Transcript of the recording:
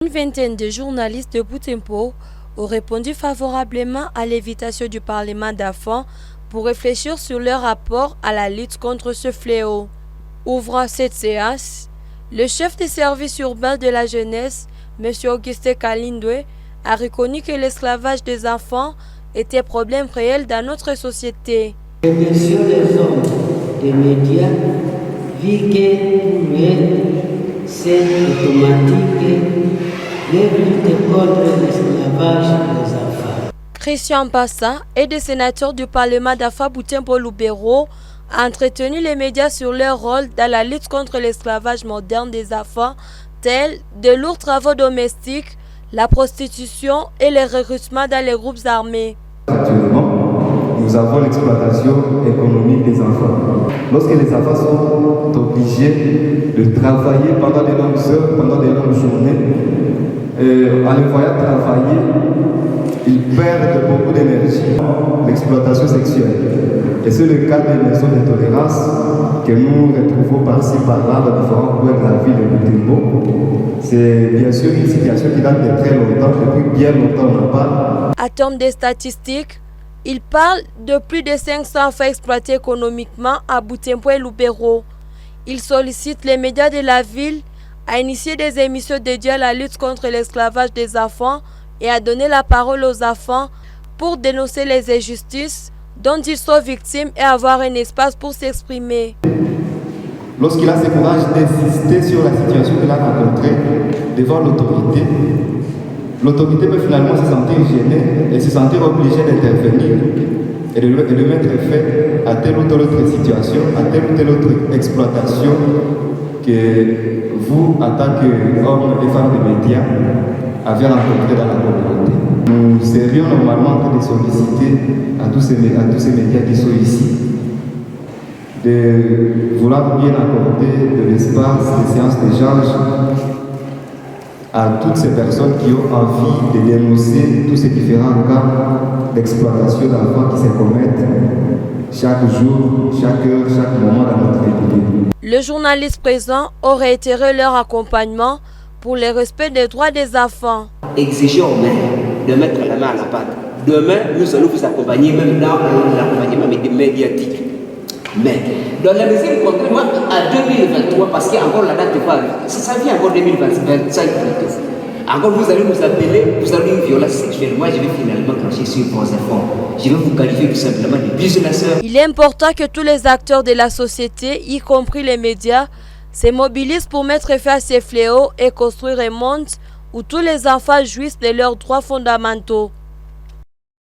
Une vingtaine de journalistes de Butembo ont répondu favorablement à l'invitation du Parlement d'Afan pour réfléchir sur leur rapport à la lutte contre ce fléau. Ouvrant cette séance, le chef des services urbains de la jeunesse, M. Augustin Kalindwe, a reconnu que l'esclavage des enfants était un problème réel dans notre société. Et bien sûr, les hommes des médias, vu que pour eux, c'est automatique, les luttes contre l'esclavage des enfants. Christian Bassa, aide sénateur du Parlement d'Afa Butembo-Lubero, a entretenu les médias sur leur rôle dans la lutte contre l'esclavage moderne des enfants, tels de lourds travaux domestiques, la prostitution et le recrutement dans les groupes armés. Actuellement, nous avons l'exploitation économique des enfants. Lorsque les enfants sont obligés de travailler pendant de longues heures, pendant de longues journées, en les voyant travailler, ils perdent beaucoup d'énergie. L'exploitation sexuelle. Et c'est le cas des maisons de tolérance que nous retrouvons par-ci par-là dans différents coins de la ville de Butembo. C'est bien sûr une situation qui date de très longtemps, depuis bien longtemps on en parle. À terme des statistiques, il parle de plus de 500 enfants exploités économiquement à Butembo et Lubero. Il sollicite les médias de la ville à initier des émissions dédiées à la lutte contre l'esclavage des enfants et à donner la parole aux enfants pour dénoncer les injustices dont ils sont victimes et avoir un espace pour s'exprimer. Lorsqu'il a ce courage d'insister sur la situation qu'il a rencontrée devant l'autorité, l'autorité peut finalement se sentir gênée et se sentir obligée d'intervenir et de mettre fin à telle ou telle autre situation, à telle ou telle autre exploitation que vous, en tant qu'hommes et femmes de médias, avez rencontré dans la communauté. Nous serions normalement en train de solliciter à tous ces médias qui sont ici de vouloir bien accorder de l'espace, des séances d'échange à toutes ces personnes qui ont envie de dénoncer tous ces différents cas d'exploitation d'enfants qui se commettent chaque jour, chaque heure, chaque moment dans notre République. Le journaliste présent aurait réitéré leur accompagnement pour le respect des droits des enfants. Exiger aux maires de mettre la main à la pâte. Demain, nous allons vous accompagner même dans l'accompagnement médiatique. Mais dans la deuxième contrairement à 2023, parce qu'il y a encore la date de pas, ça vient encore 2025 plutôt. Encore vous allez nous appeler, vous avez une violence sexuelle. Moi, je vais finalement cracher sur vos enfants. Je vais vous qualifier tout simplement de violateur. Il est important que tous les acteurs de la société, y compris les médias, se mobilisent pour mettre fin à ces fléaux et construire un monde où tous les enfants jouissent de leurs droits fondamentaux.